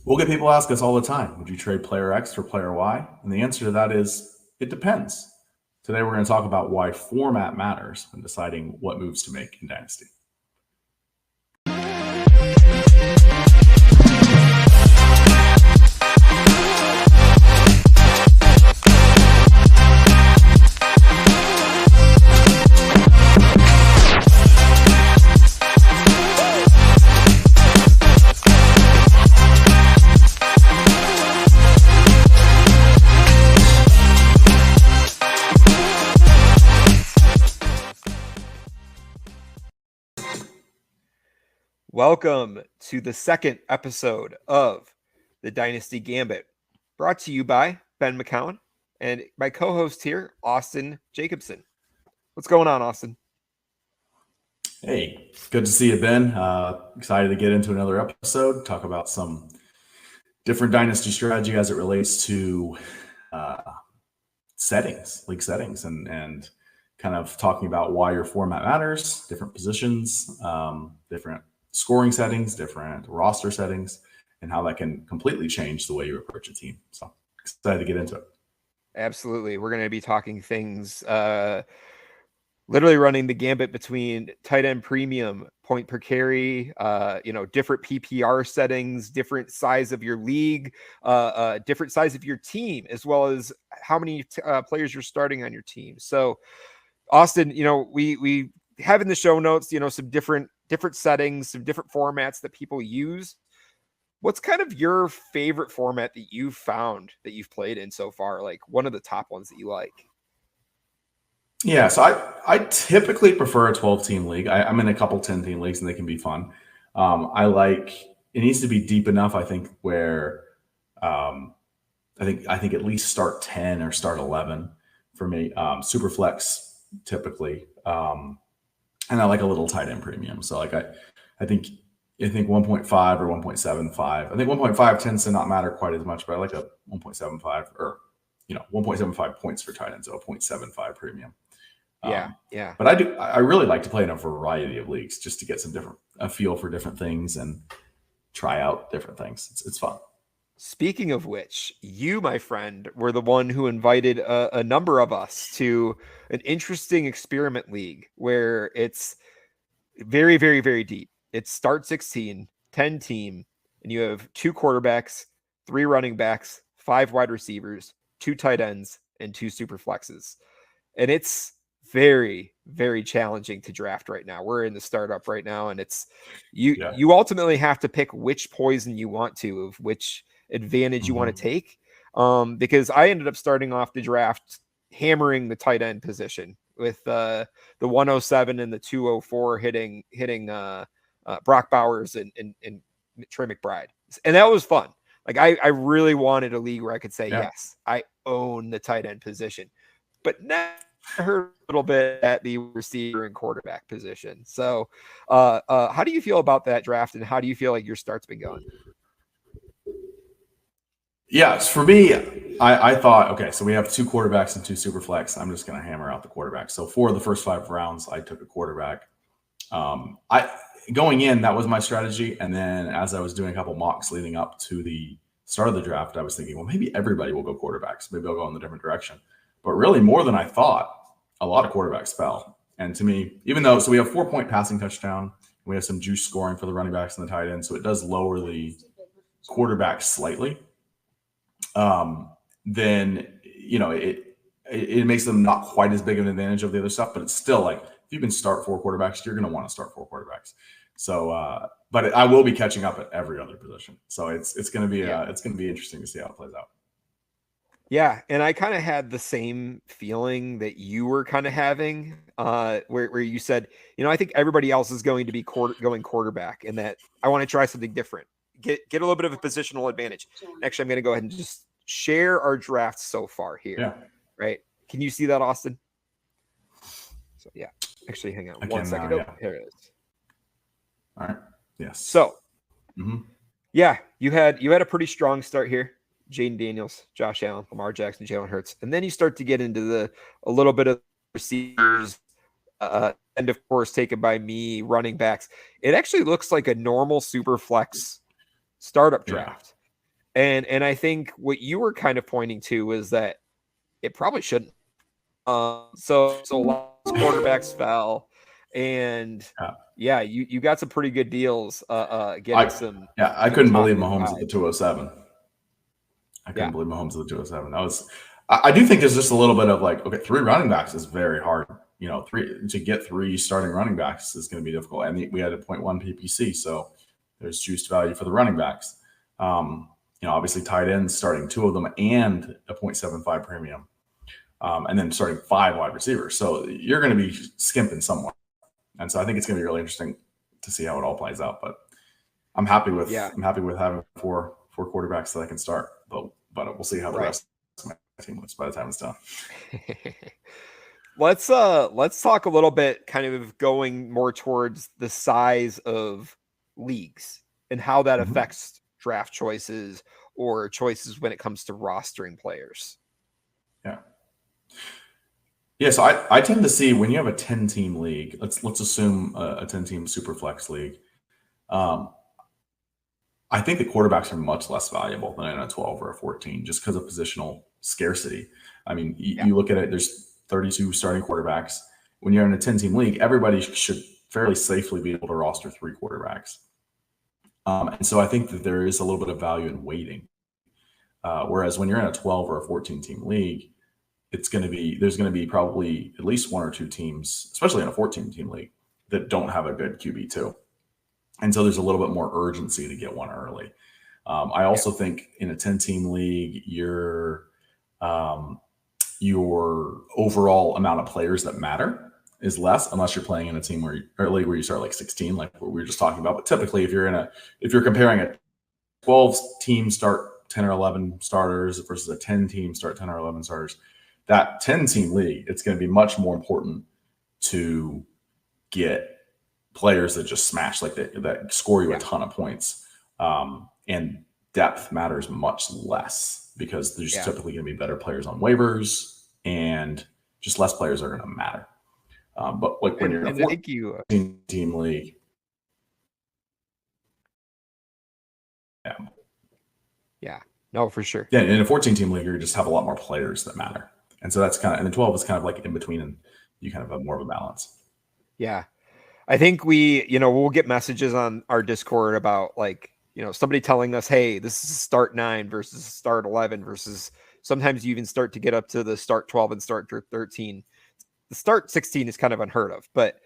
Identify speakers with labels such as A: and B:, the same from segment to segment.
A: We'll get people ask us all the time, would you trade player X for player Y? And the answer to that is, it depends. Today, we're going to talk about why format matters when deciding what moves to make in Dynasty.
B: Welcome to the second episode of the Dynasty Gambit, brought to you by Ben McCown and my co-host here, Austin Jacobson. What's going on, Austin?
A: Hey, good to see you, Ben. Excited to get into another episode, talk about some different Dynasty strategy as it relates to league settings, and kind of talking about why your format matters, different positions, different scoring settings, different roster settings, and how that can completely change the way you approach a team. So excited to get into it.
B: Absolutely. We're going to be talking things, literally running the gambit between tight end premium, point per carry, different PPR settings, different size of your league, different size of your team, as well as how many players you're starting on your team. So Austin, we have in the show notes, some different settings, some different formats that people use. What's kind of your favorite format that you've found that you've played in so far? Like one of the top ones that you like?
A: Yeah, so I typically prefer a 12-team league. I'm in a couple 10-team leagues, and they can be fun. It needs to be deep enough, I think, where I think at least start 10 or start 11 for me. Superflex typically. And I like a little tight end premium. So like I think 1.5 or 1.75. I think 1.5 tends to not matter quite as much, but I like a 1.75 or 1.75 points for tight end, so a 0.75 premium.
B: Yeah.
A: But I really like to play in a variety of leagues just to get a feel for different things and try out different things. It's fun.
B: Speaking of which, you, my friend, were the one who invited a number of us to an interesting experiment league where it's very, very, very deep. It's start 16, 10 team, and you have 2 quarterbacks, 3 running backs, 5 wide receivers, 2 tight ends, and 2 super flexes. And it's very, very challenging to draft right now. We're in the startup right now, and it's you ultimately have to pick which poison you want to, of which advantage you want to take, because I ended up starting off the draft hammering the tight end position with the 107 and the 204 hitting Brock Bowers and Trey McBride, and that was fun. Like I really wanted a league where I could say yes, I own the tight end position, but now I heard a little bit at the receiver and quarterback position. So how do you feel about that draft, and how do you feel like your start's been going?
A: Yes, for me, I thought, okay, so we have 2 quarterbacks and 2 super flex. I'm just going to hammer out the quarterback. So for the first 5 rounds, I took a quarterback. Going in, that was my strategy. And then as I was doing a couple mocks leading up to the start of the draft, I was thinking, well, maybe everybody will go quarterbacks. Maybe I'll go in a different direction. But really, more than I thought, a lot of quarterbacks fell. And to me, even though, so we have 4-point passing touchdown, we have some juice scoring for the running backs and the tight end, so it does lower the quarterback slightly. Then it makes them not quite as big of an advantage of the other stuff, but it's still like if you can start 4 quarterbacks, you're going to want to start 4 quarterbacks. So, but I will be catching up at every other position. So it's going to be it's going to be interesting to see how it plays out.
B: Yeah, and I kind of had the same feeling that you were kind of having, where you said, I think everybody else is going to be going quarterback, and that I want to try something different. Get a little bit of a positional advantage. Actually, I'm going to go ahead and just share our drafts so far here.
A: Yeah.
B: Right? Can you see that, Austin? So yeah. Actually, hang on one second. Here it is.
A: All right. Yes.
B: So, yeah, you had a pretty strong start here. Jaden Daniels, Josh Allen, Lamar Jackson, Jalen Hurts, and then you start to get into a little bit of receivers, and of course taken by me, running backs. It actually looks like a normal super flex startup draft. And I think what you were kind of pointing to was that it probably shouldn't. So a lot of quarterbacks fell, and
A: Yeah.
B: yeah, you got some pretty good deals. Getting
A: I
B: some
A: I
B: some
A: couldn't
B: top
A: believe
B: end
A: Mahomes at the
B: buys.
A: 207. I
B: Yeah,
A: couldn't believe Mahomes at the 207. That was I do think there's just a little bit of like, okay, 3 running backs is very hard. You know, to get 3 starting running backs is going to be difficult. And we had a 0.1 PPC, so there's juiced value for the running backs. Obviously tight ends starting 2 of them and a 0.75 premium. And then starting 5 wide receivers. So you're going to be skimping somewhere. And so I think it's going to be really interesting to see how it all plays out. But I'm happy with having four quarterbacks that I can start. But we'll see how the rest of my team looks by the time it's done.
B: Let's talk a little bit kind of going more towards the size of leagues and how that affects draft choices or choices when it comes to rostering players.
A: Yeah. Yeah, so I tend to see when you have a 10-team league, let's assume a 10-team superflex league. I think the quarterbacks are much less valuable than in a 12 or a 14 just because of positional scarcity. I mean, you look at it, there's 32 starting quarterbacks. When you're in a 10-team league, everybody should fairly safely be able to roster 3 quarterbacks. And so I think that there is a little bit of value in waiting. Whereas when you're in a 12 or a 14-team league, there's going to be probably at least 1 or 2 teams, especially in a 14-team league, that don't have a good QB2. And so there's a little bit more urgency to get one early. I also think in a 10-team league, your overall amount of players that matter is less, unless you're playing in a team where you start like 16, like what we were just talking about. But typically, if you're comparing a 12 team start 10 or 11 starters versus a 10 team start 10 or 11 starters, that 10 team league, it's going to be much more important to get players that just smash, like that score you a ton of points. And depth matters much less because there's typically going to be better players on waivers and just less players are going to matter. But like when you're in a 14-team league,
B: no, for sure.
A: Yeah, in a 14-team league, you just have a lot more players that matter. And so that's and the 12 is kind of like in between, and you kind of have more of a balance.
B: Yeah. I think we'll get messages on our Discord about somebody telling us, hey, this is start 9 versus start 11 versus sometimes you even start to get up to the start 12 and start 13. The start 16 is kind of unheard of. But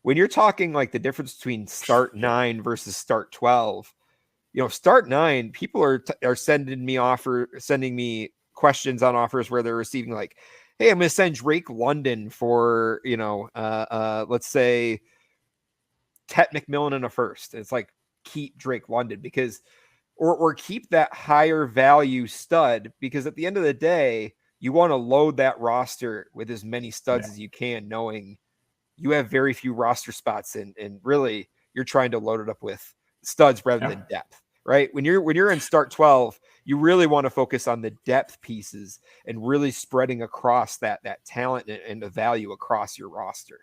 B: when you're talking like the difference between start 9 versus start 12, start 9, people are sending me questions on offers where they're receiving like, hey, I'm going to send Drake London for, let's say Tet McMillan in a first. It's like, keep Drake London because, or keep that higher value stud because at the end of the day, you want to load that roster with as many studs as you can, knowing you have very few roster spots and really you're trying to load it up with studs rather than depth, right? When you're in start 12, you really want to focus on the depth pieces and really spreading across that talent and the value across your roster.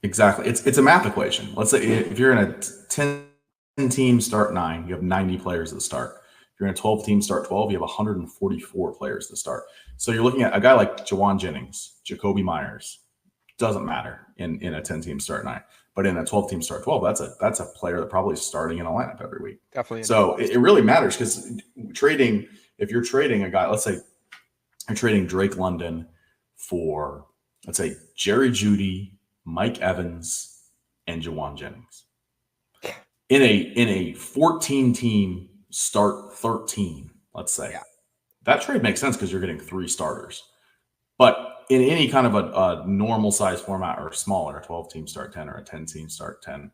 A: Exactly. It's a math equation. Let's say if you're in a 10-team start 9, you have 90 players at the start. If you're in a 12-team start 12, you have 144 players to start. So you're looking at a guy like Jawan Jennings, Jacoby Myers. Doesn't matter in a 10-team start 9. But in a 12-team start 12, that's a player that probably is starting in a lineup every week.
B: Definitely.
A: So it really matters because if you're trading a guy, let's say you're trading Drake London for, let's say, Jerry Jeudy, Mike Evans, and Jawan Jennings. In a 14-team start 13, let's say, that trade makes sense because you're getting 3 starters. But in any kind of a normal size format or smaller, a 12-team start 10 or a 10-team start 10,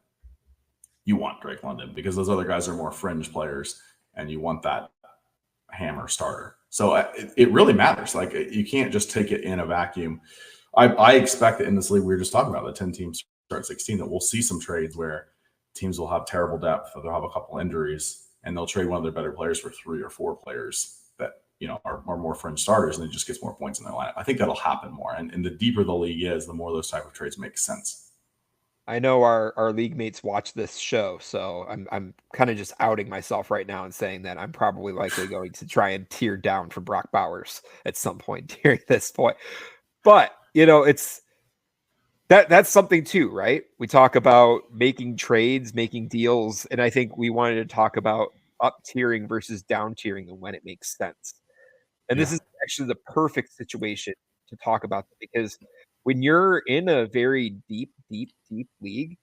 A: you want Drake London because those other guys are more fringe players and you want that hammer starter. So it really matters. Like you can't just take it in a vacuum. I expect that in this league we were just talking about, the 10 teams start 16, that we'll see some trades where teams will have terrible depth or they'll have a couple injuries and they'll trade one of their better players for 3 or 4 players that are more fringe starters and it just gets more points in their lineup. I think that'll happen more. And the deeper the league is, the more those type of trades make sense.
B: I know our league mates watch this show, so I'm kind of just outing myself right now and saying that I'm probably likely going to try and tear down from Brock Bowers at some point during this point. But it's that's something too, right? We talk about making trades, making deals, and I think we wanted to talk about up tiering versus down tiering and when it makes sense. And this
A: Yeah.
B: is actually the perfect situation to talk about because when you're in a very deep, deep, deep league,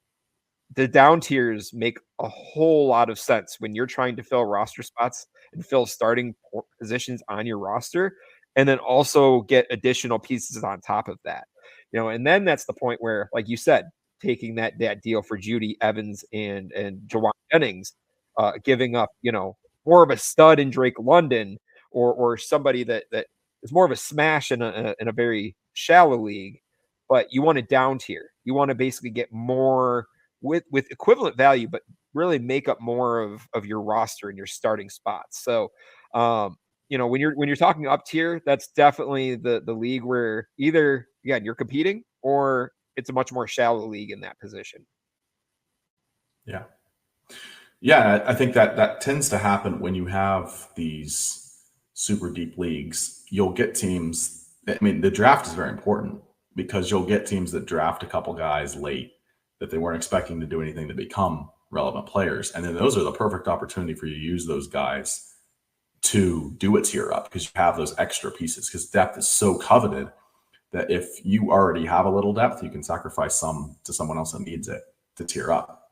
B: the down tiers make a whole lot of sense when you're trying to fill roster spots and fill starting positions on your roster, and then also get additional pieces on top of that. And then that's the point where, like you said, taking that deal for Judy Evans and Jawan Jennings, giving up, more of a stud in Drake London or somebody that is more of a smash in a very shallow league, but you want to down tier. You want to basically get more with equivalent value, but really make up more of your roster and your starting spots. So, when you're talking up tier, that's definitely the league where either again you're competing or it's a much more shallow league in that position.
A: Yeah. Yeah, I think that tends to happen when you have these super deep leagues. You'll get teams. I mean, the draft is very important because you'll get teams that draft a couple guys late that they weren't expecting to do anything to become relevant players, and then those are the perfect opportunity for you to use those guys to do a tier up because you have those extra pieces. Because depth is so coveted that if you already have a little depth, you can sacrifice some to someone else that needs it to tier up.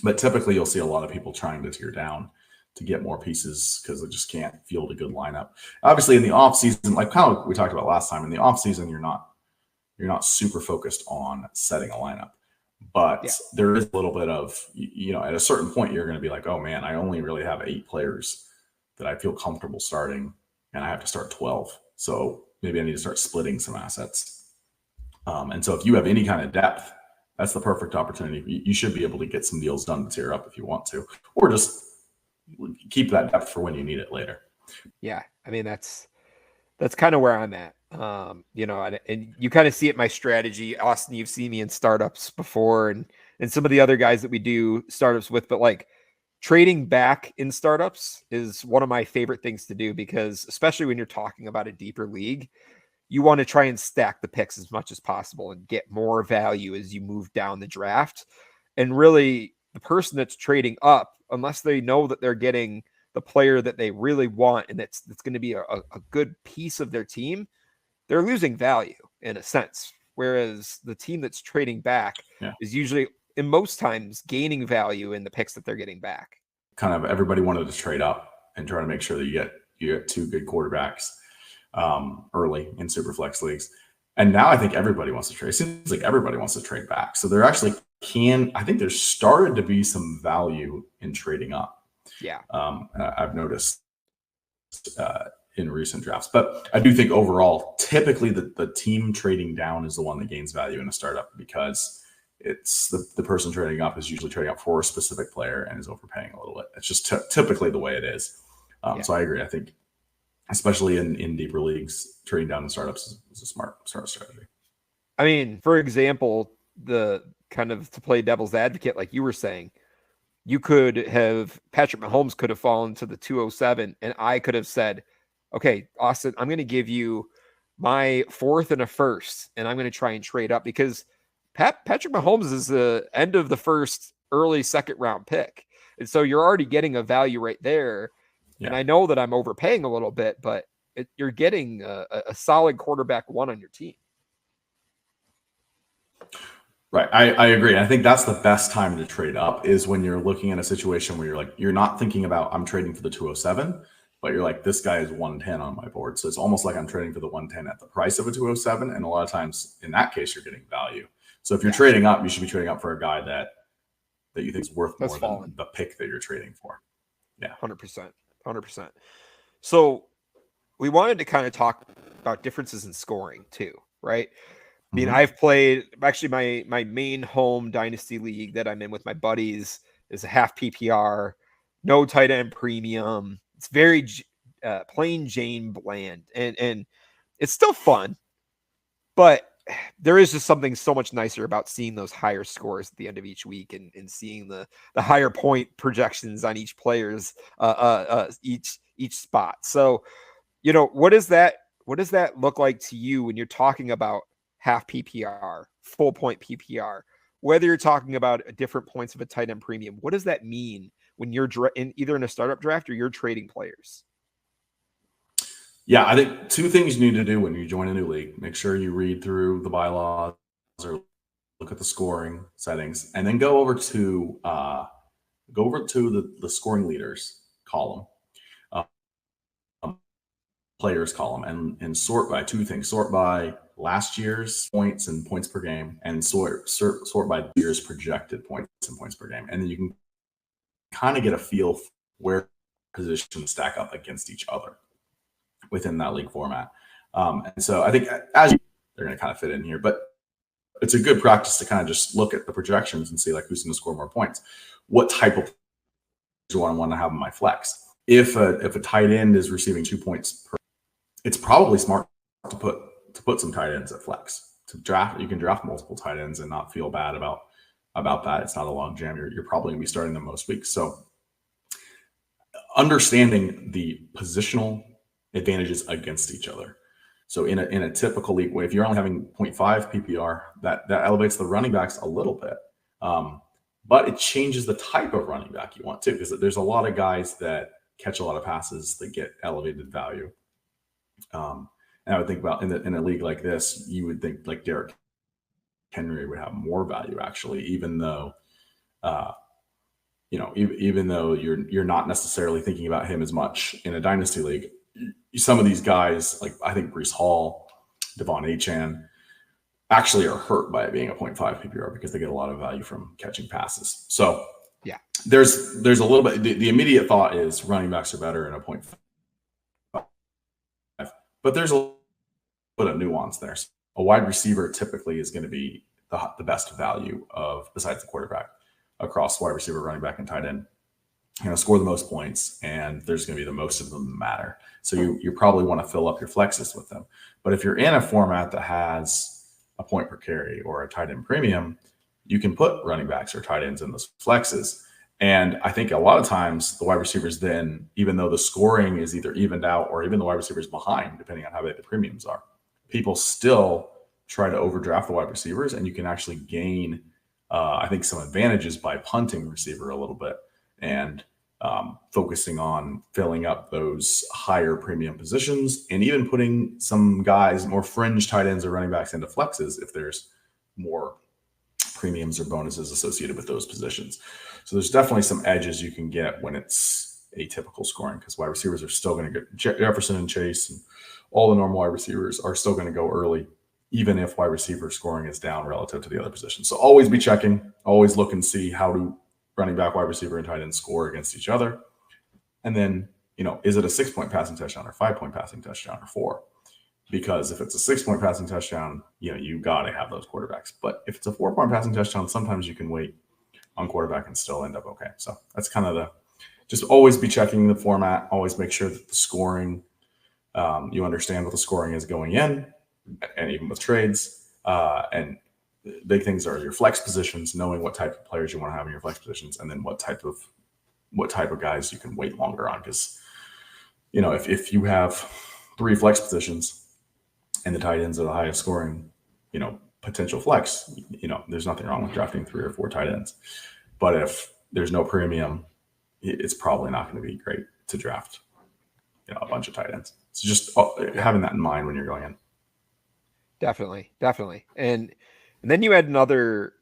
A: But typically, you'll see a lot of people trying to tier down to get more pieces because they just can't field a good lineup. Obviously, in the off season, like kind of we talked about last time, in the off season, you're not super focused on setting a lineup, but there is a little bit of at a certain point, you're going to be like, oh man, I only really have 8 players that I feel comfortable starting, and I have to start 12. So maybe I need to start splitting some assets. And so if you have any kind of depth, that's the perfect opportunity. You should be able to get some deals done to tier up if you want to, or just keep that depth for when you need it later.
B: Yeah, I mean that's kind of where I'm at. And you kind of see it my strategy. Austin, you've seen me in startups before, and some of the other guys that we do startups with, but like trading back in startups is one of my favorite things to do because especially when you're talking about a deeper league, you want to try and stack the picks as much as possible and get more value as you move down the draft. And really, the person that's trading up, unless they know that they're getting the player that they really want and that's going to be a good piece of their team, they're losing value in a sense. Whereas the team that's trading back is usually, in most times, gaining value in the picks that they're getting back.
A: Kind of everybody wanted to trade up and try to make sure that you get 2 good quarterbacks early in superflex leagues. And now I think everybody wants to trade. It seems like everybody wants to trade back. So there actually I think there's started to be some value in trading up.
B: Yeah.
A: I've noticed in recent drafts. But I do think overall, typically the team trading down is the one that gains value in a startup because it's the person trading up is usually trading up for a specific player and is overpaying a little bit. It's just typically the way it is. So I agree. I think especially in deeper leagues, trading down in startups is a smart strategy.
B: I mean, for example, the kind of to play devil's advocate, like you were saying, you could have Patrick Mahomes could have fallen to the 207, and I could have said, okay, Austin, I'm going to give you my 4th and a 1st, and I'm going to try and trade up because Patrick Mahomes is the end of the 1st, early 2nd round pick. And so you're already getting a value right there. Yeah. And I know that I'm overpaying a little bit, but you're getting a solid quarterback 1 on your team.
A: Right. I agree. I think that's the best time to trade up is when you're looking at a situation where you're not thinking about I'm trading for the 207, but you're like, this guy is 110 on my board. So it's almost like I'm trading for the 110 at the price of a 207. And a lot of times in that case, you're getting value. So if you're trading up, you should be trading up for a guy that you think is worth more than the pick that you're trading for. Yeah.
B: 100%. 100%. So we wanted to kind of talk about differences in scoring too, right? I mean, I've played actually my main home dynasty league that I'm in with my buddies is a half PPR, no tight end premium. It's very plain Jane bland, and it's still fun, but there is just something so much nicer about seeing those higher scores at the end of each week and seeing the higher point projections on each player's each spot. So, what does that look like to you when you're talking about half PPR, full point PPR, whether you're talking about different points of a tight end premium? What does that mean when you're either in a startup draft or you're trading players?
A: Yeah, I think two things you need to do when you join a new league. Make sure you read through the bylaws or look at the scoring settings, and then go over to the scoring leaders column, players column, and sort by two things. Sort by last year's points and points per game, and sort by year's projected points and points per game. And then you can kind of get a feel where positions stack up against each other within that league format. And so I think they're going to kind of fit in here, but it's a good practice to kind of just look at the projections and see like who's going to score more points. What type of do I want to have in my flex? If a tight end is receiving 2 points per, it's probably smart to put some tight ends at flex. To draft, you can draft multiple tight ends and not feel bad about that. It's not a long jam. You're probably going to be starting them most weeks. So understanding the positional advantages against each other. So in a typical league, if you're only having 0.5 PPR, that elevates the running backs a little bit. But it changes the type of running back you want too, because there's a lot of guys that catch a lot of passes that get elevated value. And I would think about in a league like this, you would think like Derrick Henry would have more value actually, even though even though you're not necessarily thinking about him as much in a dynasty league. Some of these guys, like I think Breece Hall, Devon Achane, actually are hurt by it being a 0.5 PPR because they get a lot of value from catching passes. So
B: yeah,
A: there's a little bit. The immediate thought is running backs are better in a 0.5, but there's a little bit of nuance there. So a wide receiver typically is going to be the best value of besides the quarterback across wide receiver, running back, and tight end. Score the most points, and there's going to be the most of them that matter. So you probably want to fill up your flexes with them. But if you're in a format that has a point per carry or a tight end premium, you can put running backs or tight ends in those flexes. And I think a lot of times the wide receivers then, even though the scoring is either evened out or even the wide receivers behind, depending on how big the premiums are, people still try to overdraft the wide receivers, and you can actually gain, I think, some advantages by punting receiver a little bit and focusing on filling up those higher premium positions, and even putting some guys, more fringe tight ends or running backs, into flexes if there's more premiums or bonuses associated with those positions. So there's definitely some edges you can get when it's atypical scoring, because wide receivers are still going to get Jefferson and Chase and all the normal wide receivers are still going to go early, even if wide receiver scoring is down relative to the other positions. So always be checking, always look and see how do running back, wide receiver, and tight end score against each other. And then, is it a 6-point passing touchdown or 5-point passing touchdown or 4? Because if it's a 6-point passing touchdown, you got to have those quarterbacks. But if it's a 4-point passing touchdown, sometimes you can wait on quarterback and still end up okay. So that's kind of just always be checking the format. Always make sure that the scoring, you understand what the scoring is going in, and even with trades. And big things are your flex positions, knowing what type of players you want to have in your flex positions, and then what type of guys you can wait longer on. Because if you have 3 flex positions and the tight ends are the highest scoring, potential flex, there's nothing wrong with drafting 3 or 4 tight ends. But if there's no premium, it's probably not going to be great to draft a bunch of tight ends. So just having that in mind when you're going in.
B: Definitely. And then you add another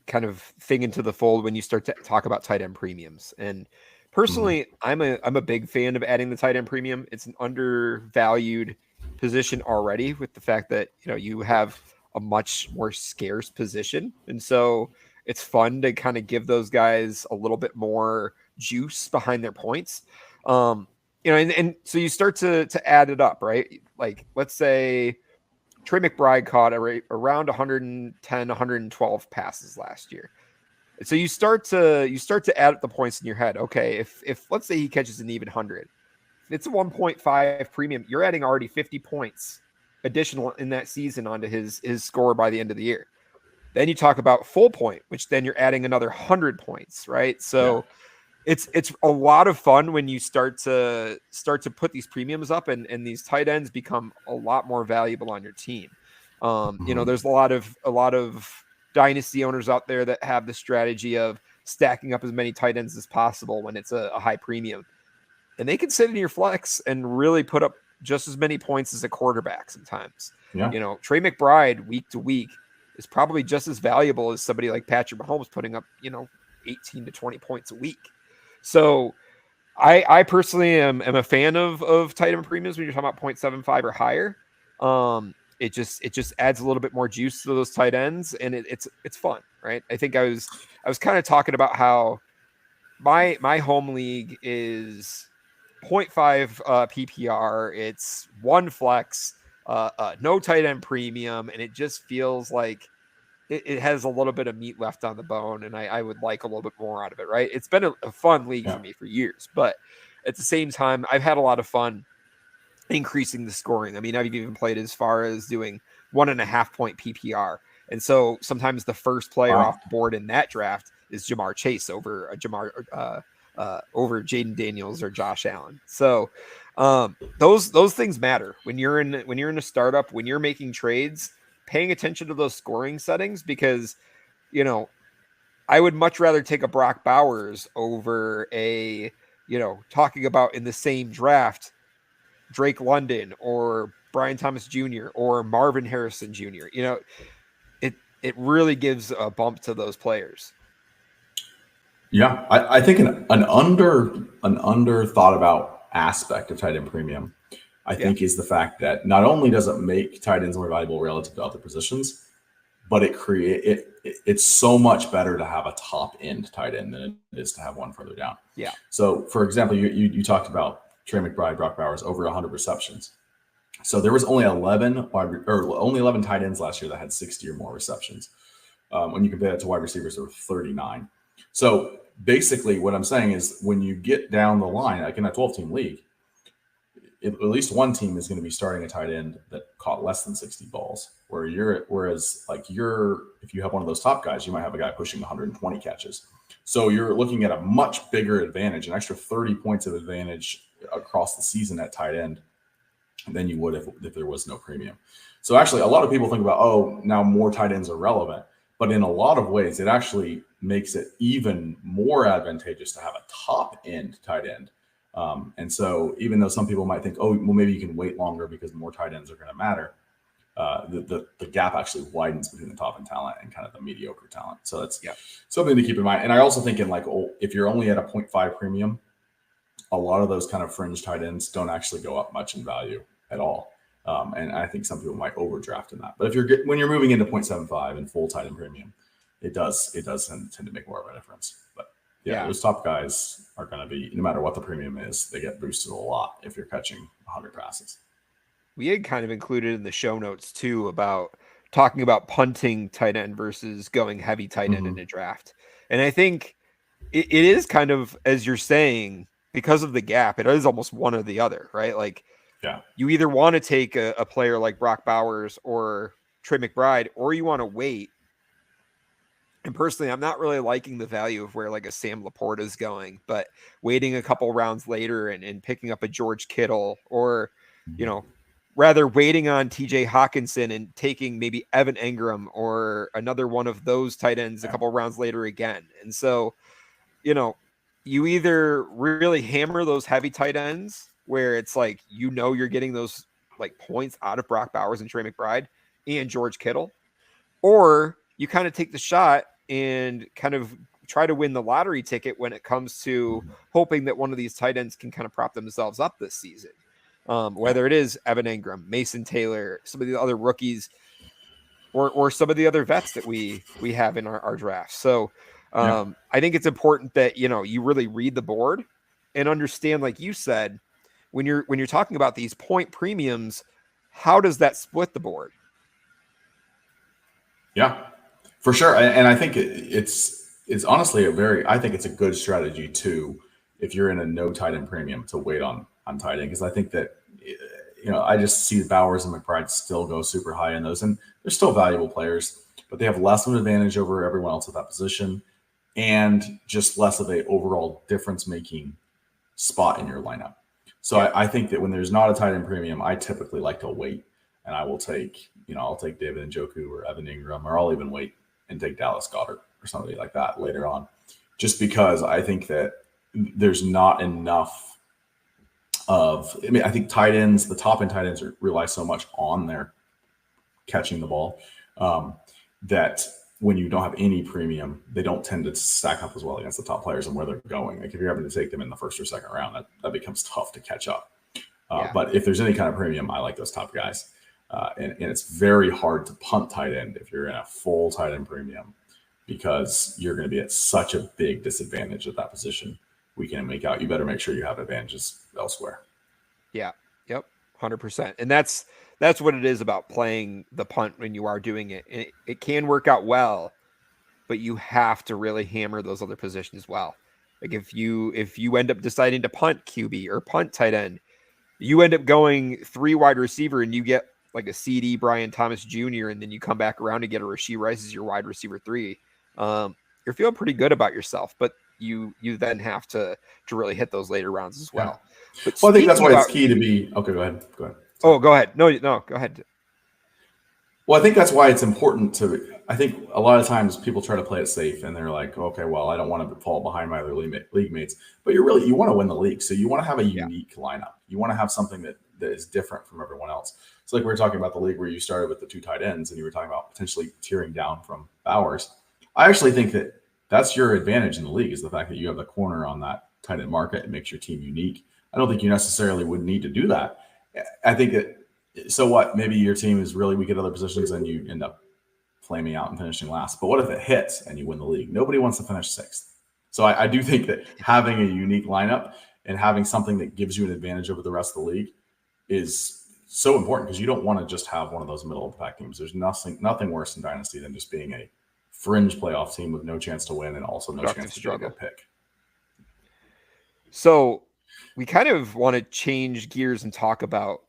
B: kind of thing into the fold when you start to talk about tight end premiums. And personally, I'm a big fan of adding the tight end premium. It's an undervalued position already, with the fact that you have a much more scarce position, and so it's fun to kind of give those guys a little bit more juice behind their points. And so you start to add it up, right? Like, let's say Trey McBride caught around 110, 112 passes last year. So you start to add up the points in your head. Okay, if let's say he catches an even 100, if it's a 1.5 premium, you're adding already 50 points additional in that season onto his score by the end of the year. Then you talk about full point, which then you're adding another 100 points, right? So it's a lot of fun when you start to put these premiums up, and these tight ends become a lot more valuable on your team. You know, there's a lot of dynasty owners out there that have the strategy of stacking up as many tight ends as possible when it's a high premium, and they can sit in your flex and really put up just as many points as a quarterback sometimes.
A: Yeah.
B: You know, Trey McBride week to week is probably just as valuable as somebody like Patrick Mahomes putting up, 18 to 20 points a week. So I personally am a fan of tight end premiums when you're talking about 0.75 or higher. It just adds a little bit more juice to those tight ends, and it's fun, right? I think I was kind of talking about how my home league is 0.5 PPR. It's one flex, no tight end premium, and it just feels like it has a little bit of meat left on the bone, and I would like a little bit more out of it, right? It's been a fun league for me for years, but at the same time, I've had a lot of fun increasing the scoring. I mean, I've even played as far as doing 1.5 point PPR. And so sometimes the first player off the board in that draft is Jamar Chase over over Jaden Daniels or Josh Allen. So those things matter when you're in a startup, when you're making trades, paying attention to those scoring settings, because I would much rather take a Brock Bowers over talking about in the same draft Drake London or Brian Thomas Jr. or Marvin Harrison Jr. It really gives a bump to those players.
A: Yeah, I think an under thought about aspect of tight end premium, I think, is the fact that not only does it make tight ends more valuable relative to other positions, but it's so much better to have a top end tight end than it is to have one further down.
B: Yeah.
A: So, for example, you talked about Trey McBride, Brock Bowers, over 100 receptions. So there was only 11 tight ends last year that had 60 or more receptions. When you compare that to wide receivers, there were 39. So basically, what I'm saying is, when you get down the line, like in a 12-team league, at least one team is going to be starting a tight end that caught less than 60 balls. Whereas if you have one of those top guys, you might have a guy pushing 120 catches. So you're looking at a much bigger advantage, an extra 30 points of advantage across the season at tight end than you would if there was no premium. So actually, a lot of people think about, now more tight ends are relevant, but in a lot of ways, it actually makes it even more advantageous to have a top end tight end. And so even though some people might think, maybe you can wait longer because more tight ends are going to matter, the gap actually widens between the top end talent and kind of the mediocre talent. So that's something to keep in mind. And I also think if you're only at a 0.5 premium, a lot of those kind of fringe tight ends don't actually go up much in value at all. And I think some people might overdraft in that. But when you're moving into 0.75 and full tight end premium, it does tend to make more of a difference. But those top guys are going to be, no matter what the premium is, they get boosted a lot if you're catching 100 passes.
B: We had kind of included in the show notes too about talking about punting tight end versus going heavy tight end in a draft. And I think it is kind of, as you're saying, because of the gap, it is almost one or the other, right? Like, you either want to take a player like Brock Bowers or Trey McBride, or you want to wait. And personally, I'm not really liking the value of where like a Sam Laporta is going, but waiting a couple rounds later and picking up a George Kittle, or, rather waiting on TJ Hawkinson and taking maybe Evan Engram or another one of those tight ends a couple rounds later again. And so, you either really hammer those heavy tight ends where it's like, you're getting those like points out of Brock Bowers and Trey McBride and George Kittle, or you kind of take the shot and kind of try to win the lottery ticket when it comes to hoping that one of these tight ends can kind of prop themselves up this season. Whether it is Evan Engram, Mason Taylor, some of the other rookies, or some of the other vets that we have in our draft. So I think it's important that, you really read the board and understand, like you said, when you're talking about these point premiums, how does that split the board?
A: Yeah, for sure. And I think it's honestly I think it's a good strategy too, if you're in a no tight end premium, to wait on tight end, because I think that I just see Bowers and McBride still go super high in those, and they're still valuable players, but they have less of an advantage over everyone else at that position, and just less of a overall difference making spot in your lineup. So I think that when there's not a tight end premium, I typically like to wait, and I will take, I'll take David Njoku or Evan Ingram, or I'll even wait and take Dallas Goedert or somebody like that later on, just because I think that there's not enough of, I think tight ends, the top end tight ends rely so much on their catching the ball that when you don't have any premium, they don't tend to stack up as well against the top players and where they're going. Like if you're having to take them in the first or second round, that becomes tough to catch up. But if there's any kind of premium, I like those top guys. And it's very hard to punt tight end if you're in a full tight end premium, because you're going to be at such a big disadvantage at that position week in and week out. You better make sure you have advantages elsewhere.
B: Yeah. Yep. 100%. And that's what it is about playing the punt when you are doing it. And it can work out well, but you have to really hammer those other positions as well. Like if you end up deciding to punt QB or punt tight end, you end up going 3 wide receiver and you get like a CD Brian Thomas Jr. and then you come back around to get a Rashee Rice as your wide receiver 3. You're feeling pretty good about yourself, but you then have to really hit those later rounds as well.
A: Yeah. Well, I think that's why it's key to be. Okay, go ahead. Sorry.
B: Oh, go ahead. No, go ahead.
A: Well, I think that's why it's important to. I think a lot of times people try to play it safe, and they're like, "Okay, well, I don't want to fall behind my other league mates." But you want to win the league, so you want to have a unique lineup. You want to have something that is different from everyone else. So, like we were talking about the league where you started with the 2 tight ends, and you were talking about potentially tearing down from Bowers. I actually think that that's your advantage in the league, is the fact that you have the corner on that tight end market. It makes your team unique. I don't think you necessarily would need to do that. I think that, so what, maybe your team is really weak at other positions and you end up flaming out and finishing last. But what if it hits and you win the league? Nobody wants to finish 6th. So I do think that having a unique lineup and having something that gives you an advantage over the rest of the league is so important, because you don't want to just have one of those middle of the pack teams. There's nothing worse in Dynasty than just being a fringe playoff team with no chance to win and also no chance to get a pick.
B: So we kind of want to change gears and talk about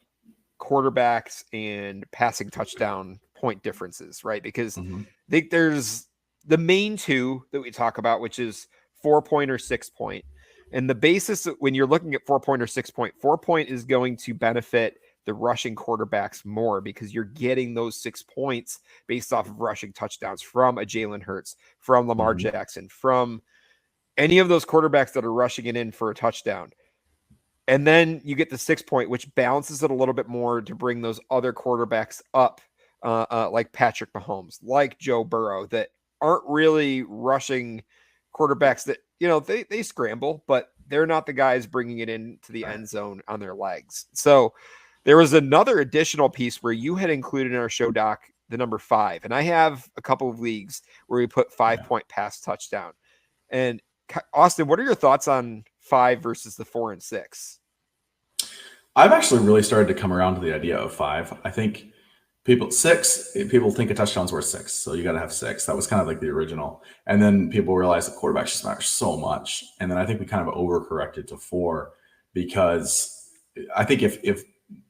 B: quarterbacks and passing touchdown point differences, right? Because I think there's the main 2 that we talk about, which is 4-point or 6-point. And the basis when you're looking at 4-point or 6-point, 4-point is going to benefit the rushing quarterbacks more, because you're getting those 6 points based off of rushing touchdowns from a Jalen Hurts, from Lamar Jackson, from any of those quarterbacks that are rushing it in for a touchdown. And then you get the 6-point, which balances it a little bit more to bring those other quarterbacks up, like Patrick Mahomes, like Joe Burrow, that aren't really rushing quarterbacks that, they scramble, but they're not the guys bringing it into the end zone on their legs. So there was another additional piece where you had included in our show doc the number 5. And I have a couple of leagues where we put 5-point pass touchdown. And Austin, what are your thoughts on 5 versus the 4 and 6?
A: I've actually really started to come around to the idea of 5. I think people think a touchdown's worth 6, so you got to have 6. That was kind of like the original, and then people realized that quarterbacks just matter so much, and then I think we kind of overcorrected to 4, because I think if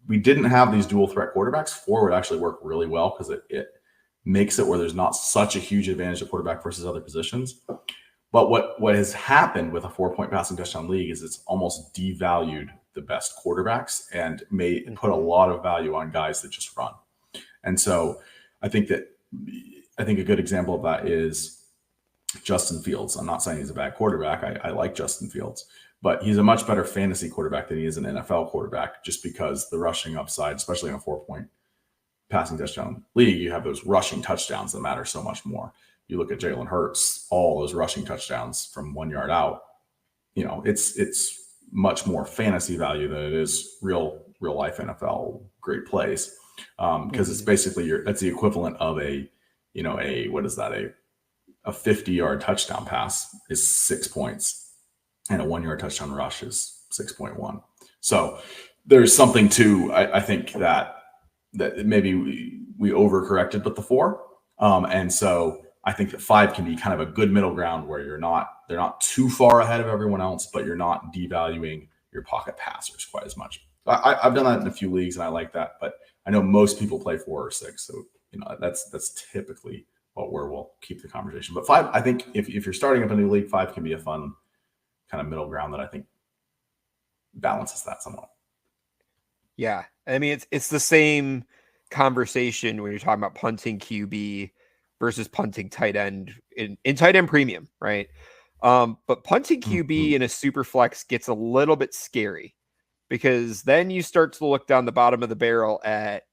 A: we didn't have these dual threat quarterbacks, 4 would actually work really well, because it makes it where there's not such a huge advantage of quarterback versus other positions. But what has happened with a 4-point passing touchdown league is it's almost devalued the best quarterbacks and may put a lot of value on guys that just run. And so I think a good example of that is Justin Fields. I'm not saying he's a bad quarterback. I like Justin Fields, but he's a much better fantasy quarterback than he is an NFL quarterback, just because the rushing upside, especially in a 4-point passing touchdown league, you have those rushing touchdowns that matter so much more. You look at Jalen Hurts, all those rushing touchdowns from 1 yard out, it's much more fantasy value than it is real life NFL great plays. Because it's basically that's the equivalent of a 50-yard touchdown pass is 6 points, and a 1 yard touchdown rush is 6.1. So there's something to, I think that maybe we overcorrected with the 4. And so I think that 5 can be kind of a good middle ground where they're not too far ahead of everyone else, but you're not devaluing your pocket passers quite as much. I've done that in a few leagues and I like that, but I know most people play 4 or 6. So, that's typically where we'll keep the conversation. But 5, I think if you're starting up a new league, 5 can be a fun kind of middle ground that I think balances that somewhat.
B: Yeah. I mean, it's the same conversation when you're talking about punting QB versus punting tight end in tight end premium, right? But punting QB in a super flex gets a little bit scary because then you start to look down the bottom of the barrel at,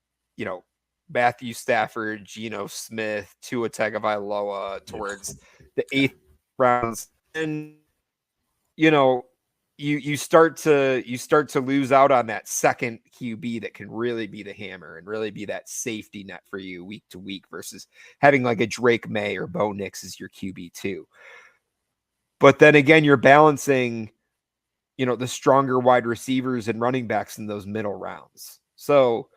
B: Matthew Stafford, Geno Smith, Tua Tagovailoa towards the 8th rounds. And, you start to lose out on that second QB that can really be the hammer and really be that safety net for you week to week versus having like a Drake May or Bo Nix as your QB2. But then again, you're balancing, the stronger wide receivers and running backs in those middle rounds. So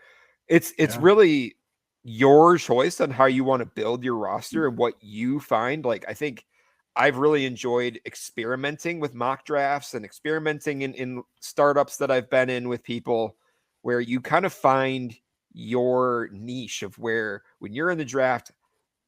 B: it's really your choice on how you want to build your roster and what you find. Like, I think I've really enjoyed experimenting with mock drafts and experimenting in startups that I've been in with people where you kind of find your niche of where when you're in the draft,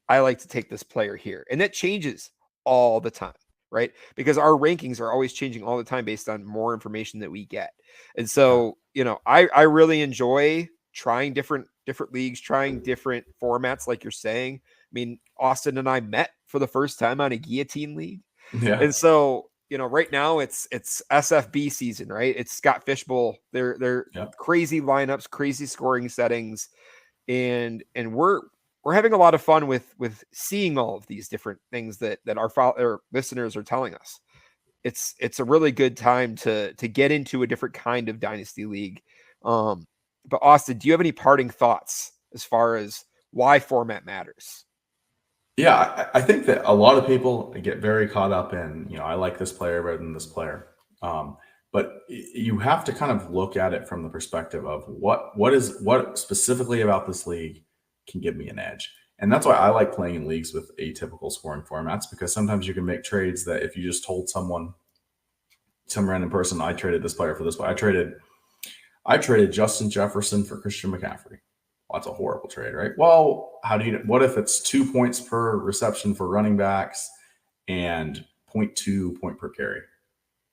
B: I like to take this player here. And that changes all the time, right? Because our rankings are always changing all the time based on more information that we get. And so, I really enjoy trying different leagues, trying different formats, like you're saying. I mean, Austin and I met for the first time on a guillotine league.
A: Yeah.
B: And so, right now it's SFB season, right? It's Scott Fishbowl. They're crazy lineups, crazy scoring settings. And we're having a lot of fun with seeing all of these different things that our listeners are telling us. It's a really good time to get into a different kind of dynasty league. But Austin, do you have any parting thoughts as far as why format matters?
A: Yeah, I think that a lot of people get very caught up in, I like this player better than this player. But you have to kind of look at it from the perspective of what specifically about this league can give me an edge. And that's why I like playing in leagues with atypical scoring formats, because sometimes you can make trades that if you just told some random person, I traded this player for this player. I traded Justin Jefferson for Christian McCaffrey. Well, that's a horrible trade, right? Well, what if it's 2 points per reception for running backs and 0.2 point per carry?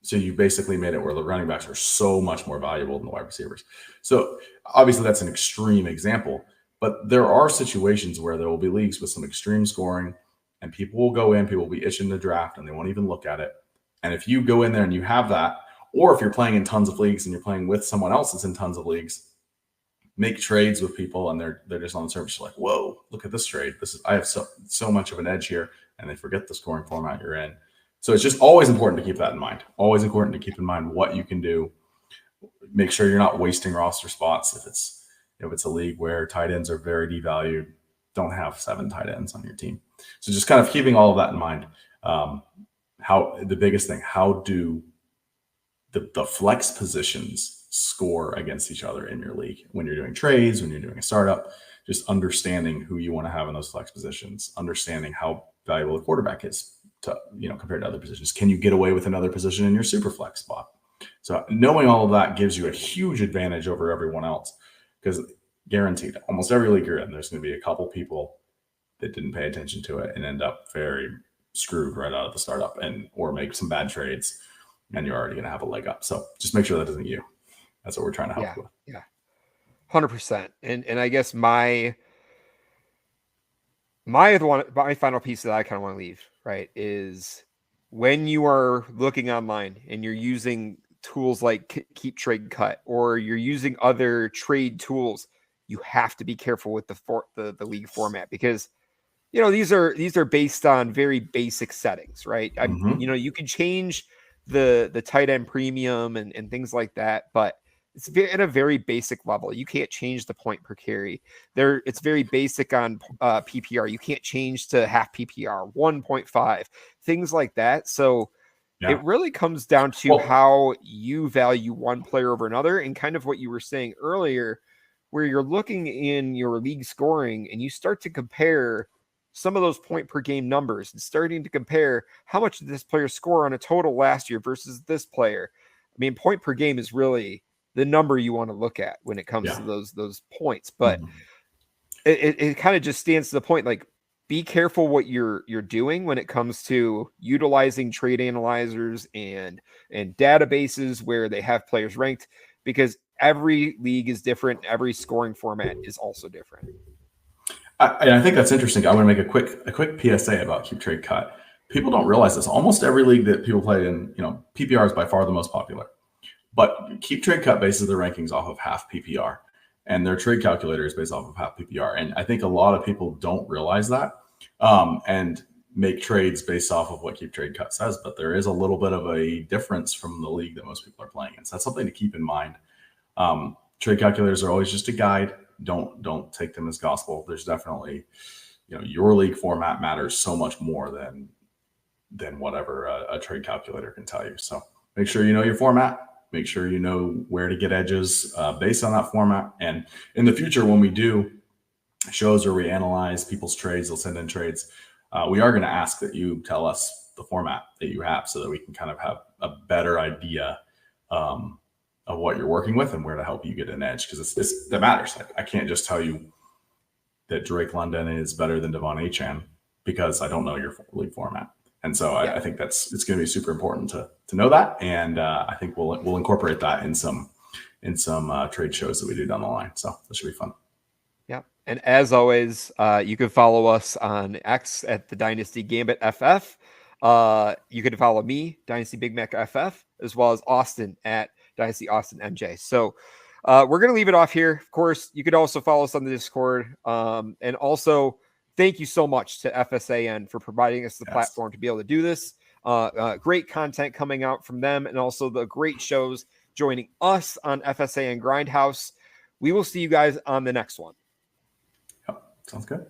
A: So you basically made it where the running backs are so much more valuable than the wide receivers. So obviously that's an extreme example, but there are situations where there will be leagues with some extreme scoring and people will be itching to draft and they won't even look at it. And if you go in there and you have that, or if you're playing in tons of leagues and you're playing with someone else that's in tons of leagues, make trades with people and they're just on the surface like, whoa, look at this trade. I have so much of an edge here, and they forget the scoring format you're in. So it's just always important to keep that in mind. Always important to keep in mind what you can do. Make sure you're not wasting roster spots. If it's a league where tight ends are very devalued, don't have 7 tight ends on your team. So just kind of keeping all of that in mind. How do the flex positions score against each other in your league when you're doing trades, when you're doing a startup? Just understanding who you want to have in those flex positions, understanding how valuable the quarterback is to, compared to other positions. Can you get away with another position in your super flex spot? So knowing all of that gives you a huge advantage over everyone else, because guaranteed, almost every league you're in, there's going to be a couple people that didn't pay attention to it and end up very screwed right out of the startup or make some bad trades, and you're already going to have a leg up. So just make sure that isn't you. That's what we're trying to help with.
B: Yeah. 100%. And I guess my final piece that I kind of want to leave, right, is when you are looking online and you're using tools like Keep Trade Cut, or you're using other trade tools, you have to be careful with the league format, because these are based on very basic settings, right? You can change the tight end premium and things like that, but it's at a very basic level. You can't change the point per carry. It's very basic on PPR. You can't change to half PPR, 1.5, things like that. So it really comes down to how you value one player over another, and kind of what you were saying earlier, where you're looking in your league scoring and you start to compare some of those point per game numbers and starting to compare how much did this player score on a total last year versus this player. I mean, point per game is really, the number you want to look at when it comes
A: Yeah.
B: to those points. But
A: Mhm.
B: it kind of just stands to the point, like, be careful what you're doing when it comes to utilizing trade analyzers and databases where they have players ranked, because every league is different. Every scoring format is also different.
A: And I think that's interesting. I want to make a quick PSA about Keep Trade Cut. People don't realize this. Almost every league that people play in, PPR is by far the most popular. But Keep Trade Cut bases their rankings off of half PPR, and their trade calculator is based off of half PPR. And I think a lot of people don't realize that, and make trades based off of what Keep Trade Cut says. But there is a little bit of a difference from the league that most people are playing in. So that's something to keep in mind. Trade calculators are always just a guide. Don't take them as gospel. There's definitely, your league format matters so much more than whatever a trade calculator can tell you. So make sure you know your format. Make sure you know where to get edges based on that format. And in the future, when we do shows where we analyze people's trades, they'll send in trades. We are going to ask that you tell us the format that you have so that we can kind of have a better idea of what you're working with and where to help you get an edge, because that matters. Like, I can't just tell you that Drake London is better than Devon Achane because I don't know your league format. And so I think it's going to be super important to know that. And I think we'll incorporate that in some trade shows that we do down the line. So this should be fun.
B: Yeah. And as always, you can follow us on X at the Dynasty Gambit FF. You can follow me, Dynasty Big Mac FF, as well as Austin at Dynasty Austin MJ. So we're going to leave it off here. Of course, you could also follow us on the Discord. And also, thank you so much to FSAN for providing us the platform to be able to do this. Great content coming out from them, and also the great shows joining us on FSAN Grindhouse. We will see you guys on the next one.
A: Yep. Sounds good.